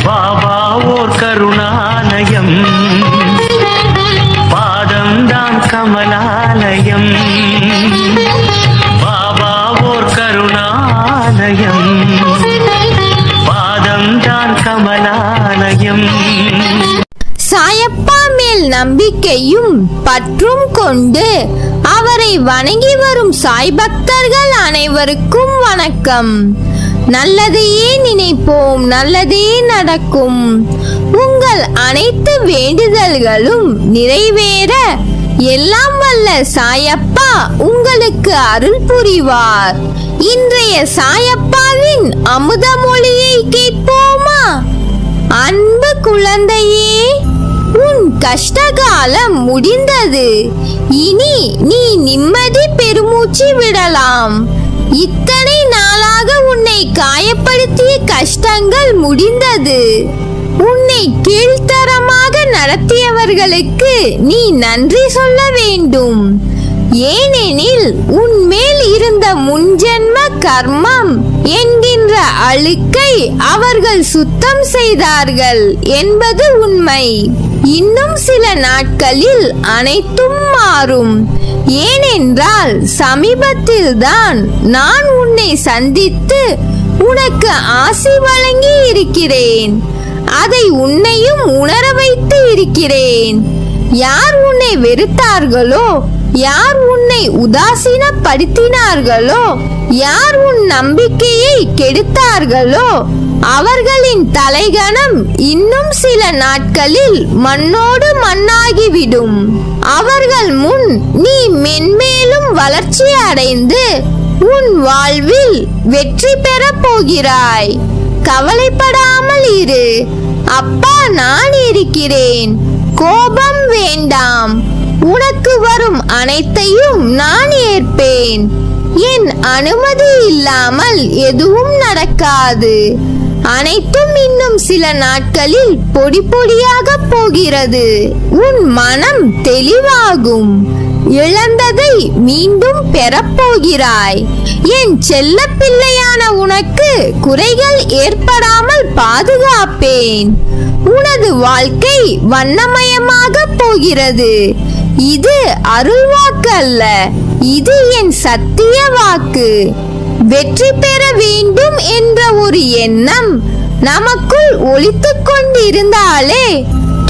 பாபா ஓர் கருணாலயம், பாதம்தான் கமலாலயம். பாபா ஓர் கருணாலயம், பாதம்தான் கமலாலயம். சாயப்பா மேல் நம்பிக்கையும் பற்றும் கொண்டு அவரை வணங்கி வரும் சாய் பக்தர்கள் அனைவருக்கும் வணக்கம். நல்லதையே நினைப்போம், நல்லதே நடக்கும். உங்கள் அனைத்து வேண்டுதல்களும் நிறைவேற எல்லாம் வல்ல சாயப்பா உங்களுக்கு அருள் புரிவார். இன்றைய சாயப்பாவின் அமுத மொழியை கேட்போமா? அன்பு குழந்தையே, உன் கஷ்டகாலம் முடிந்தது. இனி நீ நிம்மதி பெருமூச்சு விடலாம். இத்தனை நாளாக உன்னை காயப்படுத்திய கஷ்டங்கள் முடிந்தது. உன்னை கீழ்த்தரமாக நடத்தியவர்களுக்கு நீ நன்றி சொல்ல வேண்டும். ஏனெனில் உன்மேல் இருந்த முன்ஜென்ம கர்மம் என்கின்ற அழுக்கை அவர்கள் சுத்தம் செய்தார்கள் என்பது உண்மை. இன்னும் சில நாட்களில் அனைத்தும் மாறும். ஏனென்றால் சமீபத்தில்தான் நான் உன்னை சந்தித்து உனக்கு ஆசி வழங்கி இருக்கிறேன். அதை உன்னையும் உணர வைத்து இருக்கிறேன். யார் உன்னை வெறுத்தார்களோ, யார் உன்னை உதாசீனப்படுத்தினார்களோ, யார் உன் நம்பிக்கையை கெடுத்தார்களோ அவர்களின் தலைகணம் இன்னும் சில நாட்களில் மண்ணோடு மண்ணாகிவிடும். அவர்கள் முன் நீ மென்மேலும் வளர்ச்சி அடைந்து உன் வாழ்வில் வெற்றி பெறப் போகிறாய். கவலைப்படாமல் இரு. அப்பா நான் இருக்கிறேன். கோபம் வேண்டாம். உனக்கு வரும் அனைத்தையும் நான் ஏற்பேன். என் அனுமதி இல்லாமல் எதுவும் நடக்காது. அனைத்தும் இன்னும் சில நாட்களில் பொடி பொடியாக போகிறது. உன் மனம் தெளிவாகும். இழந்ததை மீண்டும் பெறப்போகிறாய். என் செல்ல பிள்ளையான உனக்கு குறைகள் ஏற்படாமல் பாதுகாப்பேன். உனது வாழ்க்கை வண்ணமயமாக போகிறது. இது அருள் வாக்கு அல்ல, இது என் சத்திய வாக்கு. வெற்றி பெற வேண்டும் என்ற ஒரு எண்ணம் நமக்குள் ஒலித்துக் கொண்டிருந்தாலே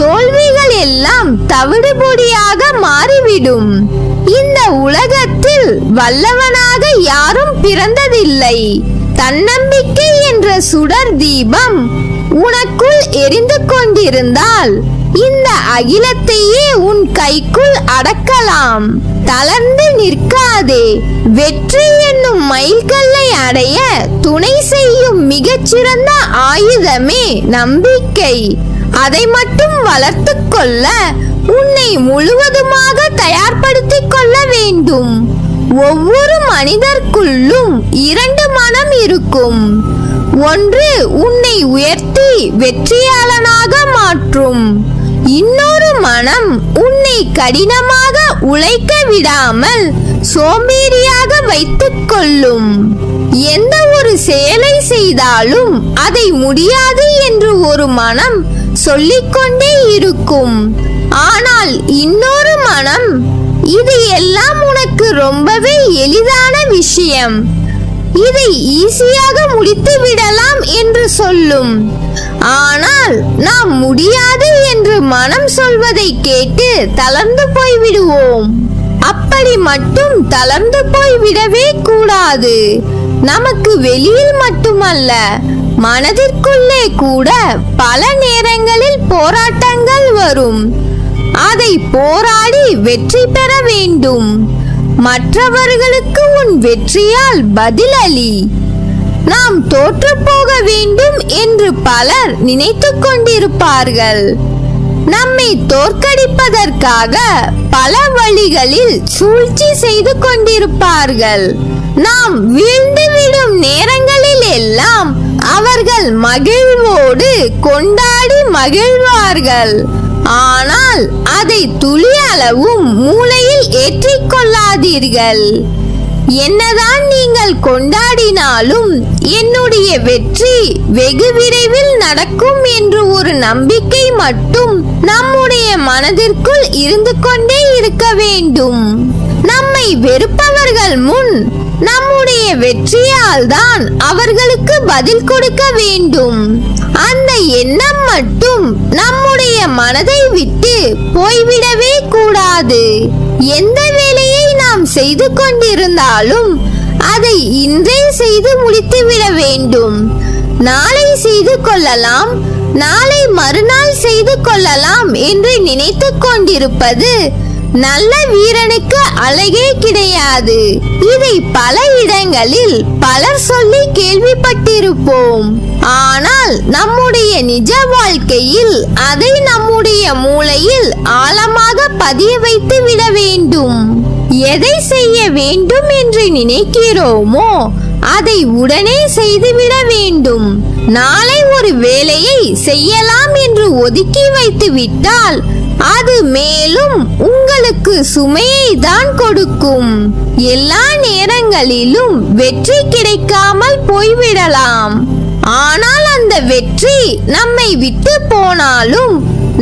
தோல்விகள் எல்லாம் தவிடுபொடியாக மாறிவிடும். இந்த உலகத்தில் வல்லவனாக யாரும் பிறந்ததில்லை. தன்னம்பிக்கை என்ற சுடர் தீபம் உனக்குள் எரிந்து கொண்டிருந்தால் இந்த அகிலத்தையே உன் கைக்குள் அடக்கலாம். தளர்ந்து நிற்காதே. வெற்றி என்னும் மைல்கல்லை அடைய துணை செய்யும் மிகச்சிறந்த ஆயுதமே நம்பிக்கை. அதை மட்டும் வளர்த்துக் கொள்ள உன்னை முழுவதுமாக தயார்படுத்திக் கொள்ள வேண்டும். ஒவ்வொரு மனிதர்க்குள்ளும் இரண்டு மனம் இருக்கும். ஒன்று உன்னை உயர்த்தி வெற்றியாளனாக மாற்றும். இன்னொரு மனம் உன்னை கடினமாக உழைக்க விடாமல் சோம்பேறியாக வைத்துக் கொள்ளும். எந்த ஒரு செயலை செய்தாலும் அதை முடியாது என்று ஒரு மனம் சொல்லிக்கொண்டே இருக்கும். ஆனால் இன்னொரு மனம் இது எல்லாம் உனக்கு ரொம்பவே எளிதான விஷயம், இதை ஈஸியாக முடித்து விடலாம் என்று சொல்லும். ஆனால் நாம் முடியாது என்று மனம் சொல்வதை கேட்டு தளர்ந்து போய்விடுவோம். அப்படி மட்டும் தளர்ந்து போய்விடவே கூடாது. நமக்கு வெளியில் மட்டுமல்ல, மனதிற்குள்ளே கூட பல நேரங்களில் போராட்டங்கள் வரும். அதை போராடி வெற்றி பெற வேண்டும். மற்றவர்களுக்கு உன் வெற்றியால் பதிலளி. நாம் தோற்று போக வேண்டும் என்று பலர் நினைத்துக் கொண்டிருப்பார்கள். நம்மை தோற்கடிப்பதற்காக பல வழிகளில் சூழ்ச்சி செய்து கொண்டிருப்பார்கள். நாம் வீழ்ந்துவிடும் நேரங்களில் எல்லாம் அவர்கள் மகிழ்வோடு கொண்டாடி மகிழ்வார்கள். ஆனால் அதை துளி அளவும் மூளையில் ஏற்றிக்கொள்ளாதீர்கள். என்னதான் நீங்கள் கொண்டாடினாலும் என்னுடைய வெற்றி வெகு விரைவில் நடக்கும் என்று ஒரு நம்பிக்கை மட்டும் நம்முடைய மனதிற்குள் இருந்து கொண்டே இருக்க வேண்டும். நம்மை வெறுப்பவர்கள் முன் நம்முடைய வெற்றியால் தான் அவர்களுக்கு பதில் கொடுக்க வேண்டும். அந்த எண்ணம் மட்டும் நம்முடைய மனதை விட்டு போய்விடவே கூடாது. எந்த வேலையை நாம் செய்து கொண்டிருந்தாலும் அதை இன்றே செய்து முடித்துவிட வேண்டும். நாளை செய்து கொள்ளலாம், நாளை மறுநாள் செய்து கொள்ளலாம் என்று நினைத்து கொண்டிருப்பது நல்ல வீரனுக்கு அழகே கிடையாது. இதை பல இடங்களில் பலர் சொல்லி கேள்விப்பட்டிருப்போம். ஆனால் நம்முடைய நிஜ வாழ்க்கையில் அதை நம்முடைய மூளையில் ஆழமாக பதிய வைத்து விட வேண்டும். எதை செய்ய வேண்டும் என்று நினைக்கிறோமோ அதை உடனே செய்துவிட வேண்டும். நாளை ஒரு வேலையை செய்யலாம் என்று ஒதுக்கி வைத்து விட்டால் அது மேலும் உங்களுக்கு சுமையை தான் கொடுக்கும். எல்லா நேரங்களிலும் வெற்றி கிடைக்காமல் போய்விடலாம். ஆனால் அந்த வெற்றி நம்மை விட்டு போனாலும்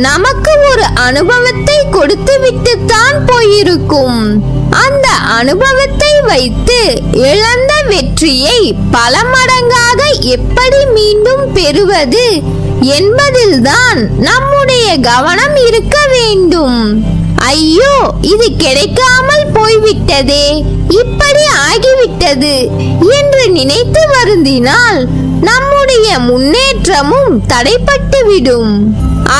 நமக்கு ஒரு அனுபவத்தை கொடுத்து விட்டுத்தான் போயிருக்கும். அந்த அனுபவத்தை வைத்து இழந்த வெற்றியை பல மடங்காக எப்படி மீண்டும் பெறுவது என்பதில்தான் நம்முடைய கவனம் இருக்க வேண்டும். ஐயோ, இது கிடைக்காமல் போய்விட்டதே, இப்படி ஆகிவிட்டது என்று நினைத்து வருந்தினால் நம்முடைய முன்னேற்றமும் தடைப்பட்டுவிடும்.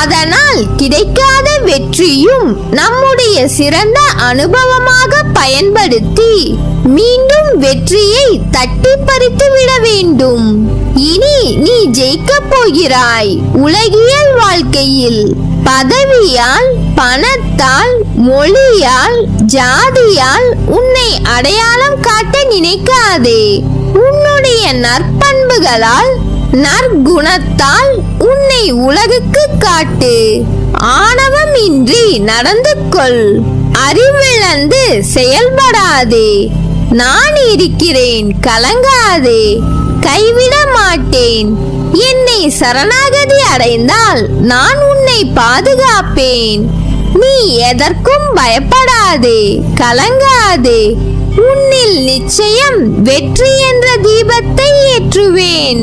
அதனால் கிடைக்காத வெற்றியும் நம்முடைய சிறந்த அனுபவமாக பயன்படுத்தி மீண்டும் வெற்றியை தட்டி பறித்து விட வேண்டும். இனி நீ ஜெயிக்கப் போகிறாய். உலகியல் வாழ்க்கையில் பதவியால், பணத்தால், மொழியால், ஜாதியால் உன்னை அடையாளம் காட்ட நினைக்காதே. உன்னுடைய நற்பண்புகளால், நற்குணத்தால் உன்னை உலகுக்கு காட்டு. ஆணவம் இன்றி நடந்து கொள். அறிவிழந்து செயல்படாதே. நான் இருக்கிறேன், கலங்காதே. கைவிட மாட்டேன். என்னை சரணாகதி அடைந்தால் நான் உன்னை பாதுகாப்பேன். நீ எதற்கும் பயப்படாதே, கலங்காதே. உன்னில் நிச்சயம் வெற்றி என்ற தீபத்தை ஏற்றுவேன்.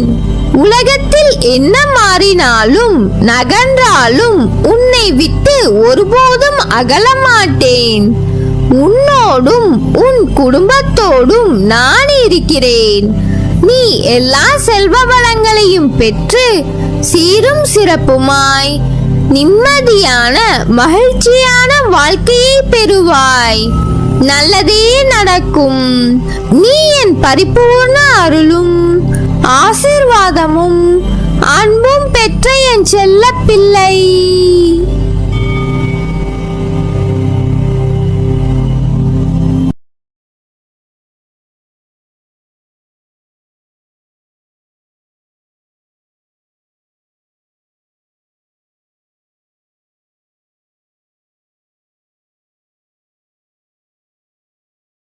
உலகத்தில் என்ன மாறினாலும் நகன்றாலும் உன்னை விட்டு ஒருபோதும் அகல மாட்டேன். உன்னோடும் உன் குடும்பத்தோடும் நான் இருக்கிறேன். நீ எல்லா செல்வ வளங்களையும் பெற்று சீரும் சிறப்புமாய் நிம்மதியான மகிழ்ச்சியான வாழ்க்கையை பெறுவாய். நல்லதே நடக்கும். நீ என் பரிபூர்ண அருளும் ஆசீர்வாதமும் அன்பும் பெற்ற என் செல்ல பிள்ளை.